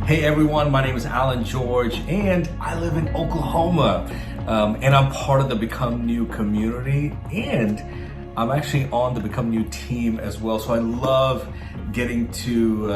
Hey everyone, my name is Alan George and I live in Oklahoma. And I'm part of the BecomeNew community, and I'm actually on the BecomeNew team as well. So I love getting to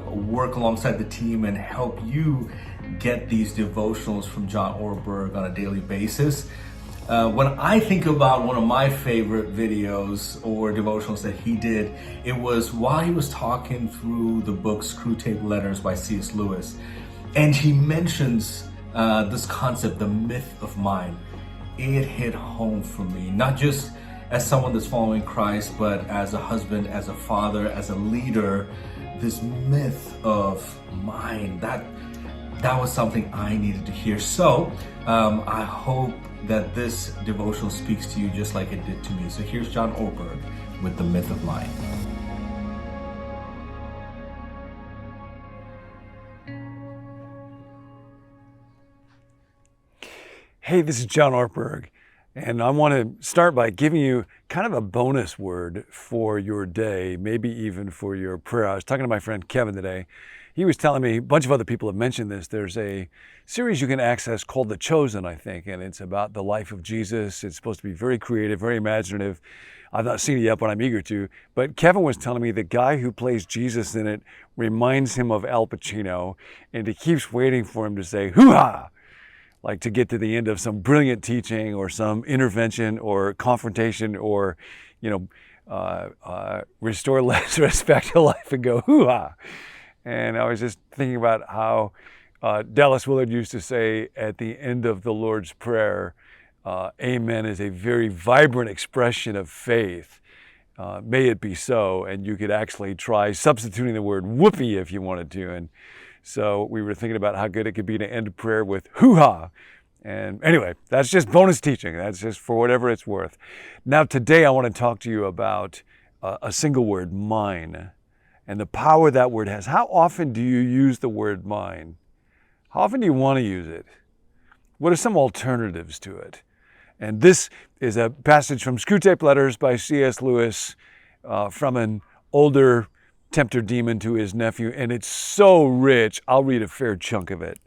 work alongside the team and help you get these devotionals from John Ortberg on a daily basis. When I think about one of my favorite videos or devotionals that he did, it was while he was talking through the book Screwtape Letters by C.S. Lewis. And he mentions this concept, the myth of mind. It hit home for me, not just as someone that's following Christ, but as a husband, as a father, as a leader. This myth of mind, that was something I needed to hear. So I hope that this devotional speaks to you just like it did to me. So here's John Ortberg with the myth of mind. Hey, this is John Ortberg, and I want to start by giving you kind of a bonus word for your day, maybe even for your prayer. I was talking to my friend Kevin today. He was telling me, a bunch of other people have mentioned this, there's a series you can access called The Chosen, I think, and it's about the life of Jesus. It's supposed to be very creative, very imaginative. I've not seen it yet, but I'm eager to. But Kevin was telling me the guy who plays Jesus in it reminds him of Al Pacino, and he keeps waiting for him to say, hoo-ha! Like to get to the end of some brilliant teaching or some intervention or confrontation or, restore less respect to life and go, hoo-ha! And I was just thinking about how Dallas Willard used to say at the end of the Lord's Prayer, amen is a very vibrant expression of faith. May it be so. And you could actually try substituting the word whoopee if you wanted to. And so we were thinking about how good it could be to end prayer with hoo-ha. And anyway, that's just bonus teaching. That's just for whatever it's worth. Now today I want to talk to you about a single word, mine, and the power that word has. How often do you use the word mine? How often do you want to use it? What are some alternatives to it? And this is a passage from Screwtape Letters by C.S. Lewis, from an older tempter demon to his nephew, and it's so rich, I'll read a fair chunk of it.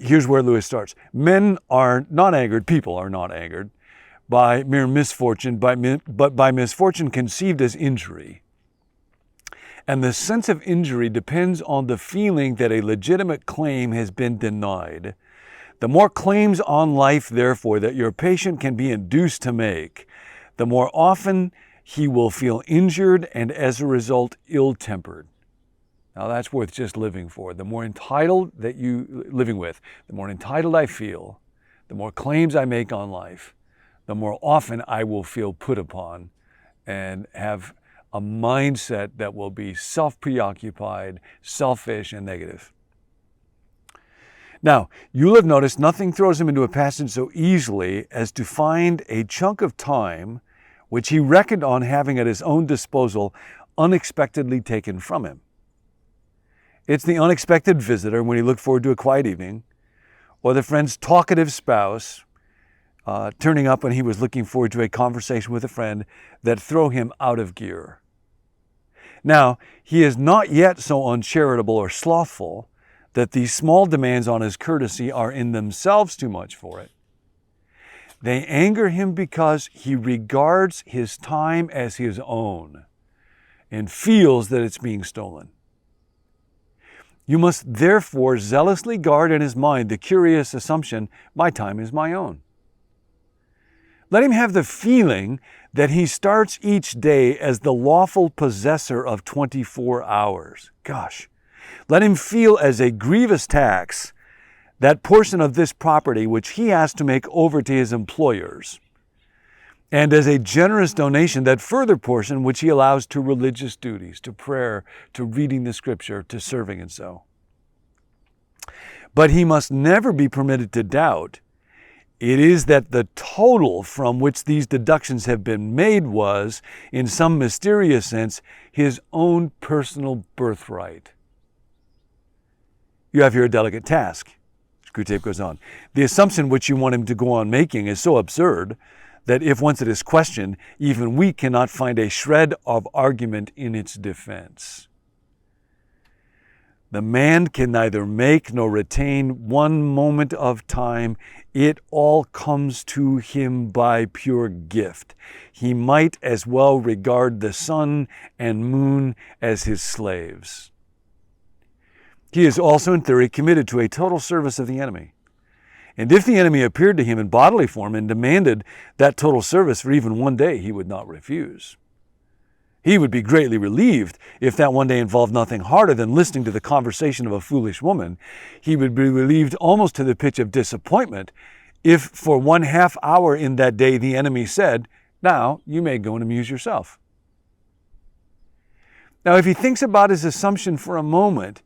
Here's where Lewis starts. Men are not angered, people are not angered by mere misfortune, but by misfortune conceived as injury. And the sense of injury depends on the feeling that a legitimate claim has been denied. The more claims on life, therefore, that your patient can be induced to make, the more often he will feel injured and as a result ill-tempered. Now that's worth just living for. The more entitled that you living with, the more entitled I feel, the more claims I make on life, the more often I will feel put upon and have a mindset that will be self-preoccupied, selfish, and negative. Now, you'll have noticed nothing throws him into a passage so easily as to find a chunk of time which he reckoned on having at his own disposal unexpectedly taken from him. It's the unexpected visitor when he looked forward to a quiet evening, or the friend's talkative spouse turning up when he was looking forward to a conversation with a friend that throw him out of gear. Now, he is not yet so uncharitable or slothful that these small demands on his courtesy are in themselves too much for it. They anger him because he regards his time as his own and feels that it's being stolen. You must therefore zealously guard in his mind the curious assumption, my time is my own. Let him have the feeling that he starts each day as the lawful possessor of 24 hours. Gosh, let him feel as a grievous tax that portion of this property which he has to make over to his employers, and as a generous donation that further portion which he allows to religious duties, to prayer, to reading the scripture, to serving and so. But he must never be permitted to doubt it is that the total from which these deductions have been made was, in some mysterious sense, his own personal birthright. You have here a delicate task. Screwtape goes on. The assumption which you want him to go on making is so absurd that if once it is questioned, even we cannot find a shred of argument in its defense. The man can neither make nor retain one moment of time. It all comes to him by pure gift. He might as well regard the sun and moon as his slaves. He is also in theory committed to a total service of the enemy. And if the enemy appeared to him in bodily form and demanded that total service for even one day, he would not refuse. He would be greatly relieved if that one day involved nothing harder than listening to the conversation of a foolish woman. He would be relieved almost to the pitch of disappointment if for 1/2 hour in that day the enemy said, "Now you may go and amuse yourself." Now, if he thinks about his assumption for a moment,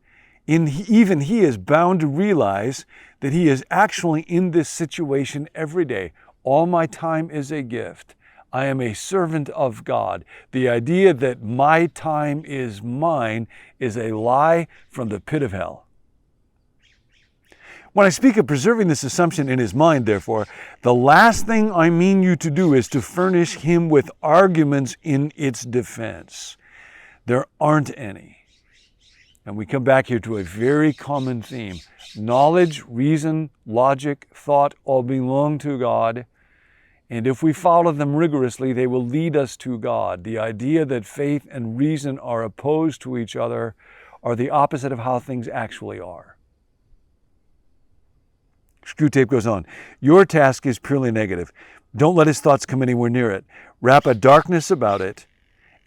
even he is bound to realize that he is actually in this situation every day. All my time is a gift. I am a servant of God. The idea that my time is mine is a lie from the pit of hell. When I speak of preserving this assumption in his mind, therefore, the last thing I mean you to do is to furnish him with arguments in its defense. There aren't any. And we come back here to a very common theme. Knowledge, reason, logic, thought all belong to God. And if we follow them rigorously, they will lead us to God. The idea that faith and reason are opposed to each other are the opposite of how things actually are. Screwtape goes on. Your task is purely negative. Don't let his thoughts come anywhere near it. Wrap a darkness about it,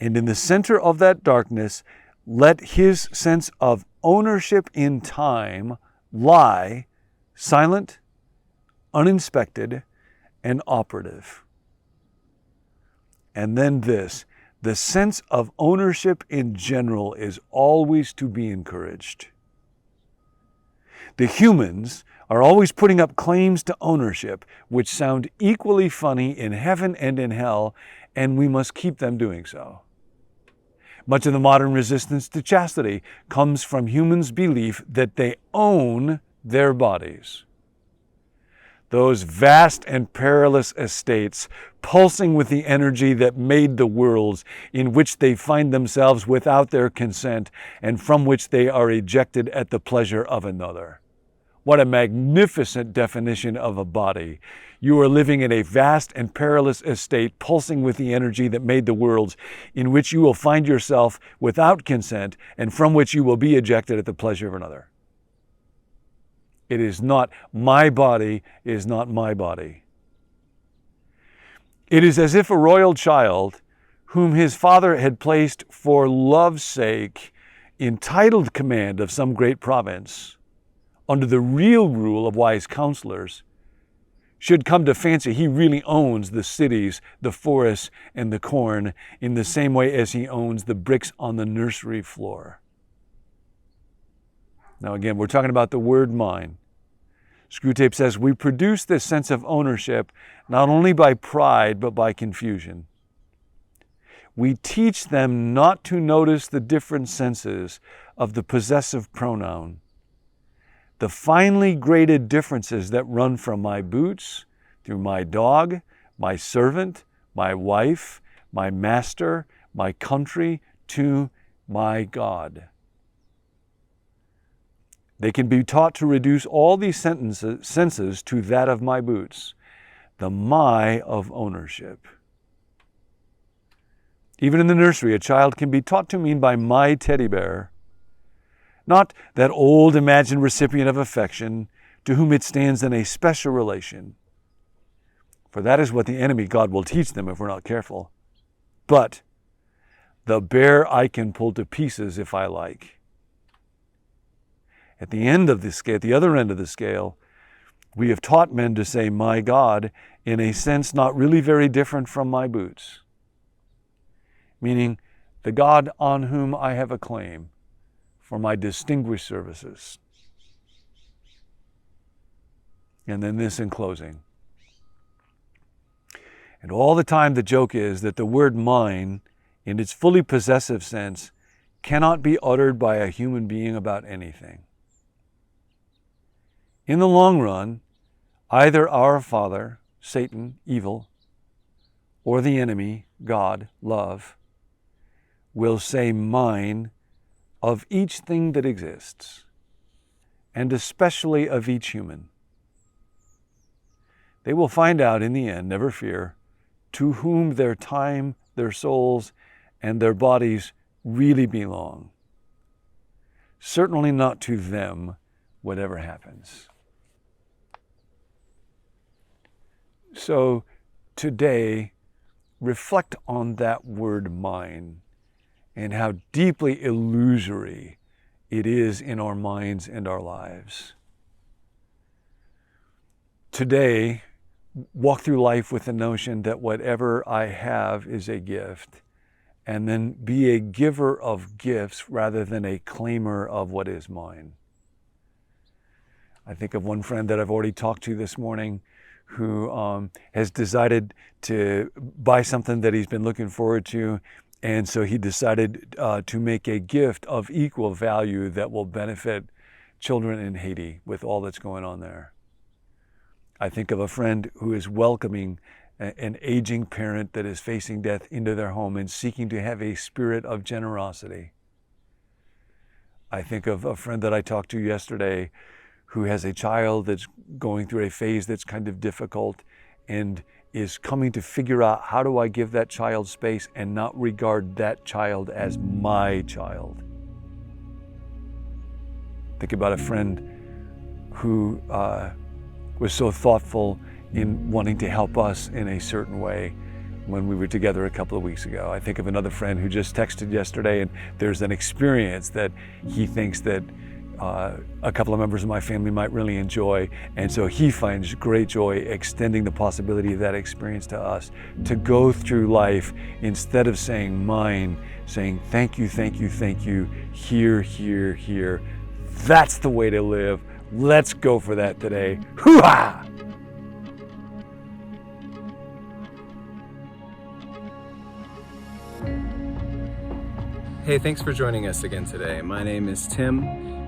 and in the center of that darkness, let his sense of ownership in time lie silent, uninspected, and operative. And then this, the sense of ownership in general is always to be encouraged. The humans are always putting up claims to ownership, which sound equally funny in heaven and in hell, and we must keep them doing so. Much of the modern resistance to chastity comes from humans' belief that they own their bodies. Those vast and perilous estates, pulsing with the energy that made the worlds, in which they find themselves without their consent, and from which they are ejected at the pleasure of another. What a magnificent definition of a body. You are living in a vast and perilous estate, pulsing with the energy that made the worlds, in which you will find yourself without consent, and from which you will be ejected at the pleasure of another. It is not my body, is not my body. It is as if a royal child, whom his father had placed for love's sake in titled command of some great province, under the real rule of wise counselors, should come to fancy he really owns the cities, the forests, and the corn in the same way as he owns the bricks on the nursery floor. Now again, we're talking about the word mine. Screwtape says, we produce this sense of ownership not only by pride, but by confusion. We teach them not to notice the different senses of the possessive pronoun, the finely graded differences that run from my boots, through my dog, my servant, my wife, my master, my country, to my God. They can be taught to reduce all these senses to that of my boots, the my of ownership. Even in the nursery, a child can be taught to mean by my teddy bear, not that old imagined recipient of affection to whom it stands in a special relation. For that is what the enemy, God, will teach them if we're not careful. But the bear I can pull to pieces if I like. At the end of the scale, at the other end of the scale, we have taught men to say, my God, in a sense not really very different from my boots. Meaning, the God on whom I have a claim for my distinguished services. And then this in closing. And all the time the joke is that the word mine, in its fully possessive sense, cannot be uttered by a human being about anything. In the long run, either our father, Satan, evil, or the enemy, God, love, will say mine of each thing that exists, and especially of each human. They will find out in the end, never fear, to whom their time, their souls, and their bodies really belong. Certainly not to them, whatever happens. So today, reflect on that word mine and how deeply illusory it is in our minds and our lives. Today, walk through life with the notion that whatever I have is a gift, and then be a giver of gifts rather than a claimer of what is mine. I think of one friend that I've already talked to this morning who has decided to buy something that he's been looking forward to, and so he decided to make a gift of equal value that will benefit children in Haiti with all that's going on there. I think of a friend who is welcoming an aging parent that is facing death into their home and seeking to have a spirit of generosity. I think of a friend that I talked to yesterday who has a child that's going through a phase that's kind of difficult and is coming to figure out, how do I give that child space and not regard that child as my child? Think about a friend who was so thoughtful in wanting to help us in a certain way when we were together a couple of weeks ago. I think of another friend who just texted yesterday, and there's an experience that he thinks that a couple of members of my family might really enjoy, and so he finds great joy extending the possibility of that experience to us, to go through life instead of saying mine, saying thank you, thank you, thank you, here, here, here. That's the way to live. Let's go for that today. Hoo-ha! Hey, thanks for joining us again today. My name is Tim,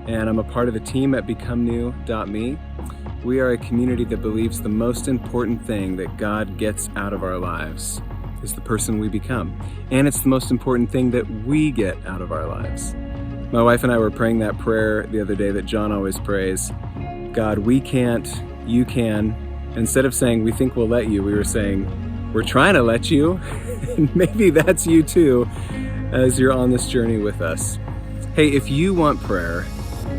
and I'm a part of the team at BecomeNew.me. We are a community that believes the most important thing that God gets out of our lives is the person we become. And it's the most important thing that we get out of our lives. My wife and I were praying that prayer the other day that John always prays. God, we can't, you can. Instead of saying, we think we'll let you, we were saying, we're trying to let you. And maybe that's you too, as you're on this journey with us. Hey, if you want prayer,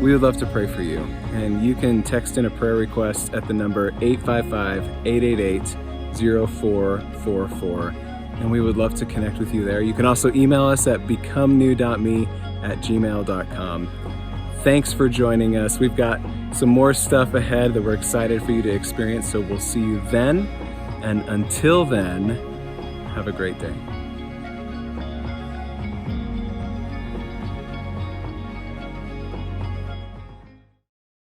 we would love to pray for you. And you can text in a prayer request at the number 855-888-0444. And we would love to connect with you there. You can also email us at becomenew.me@gmail.com. Thanks for joining us. We've got some more stuff ahead that we're excited for you to experience. So we'll see you then. And until then, have a great day.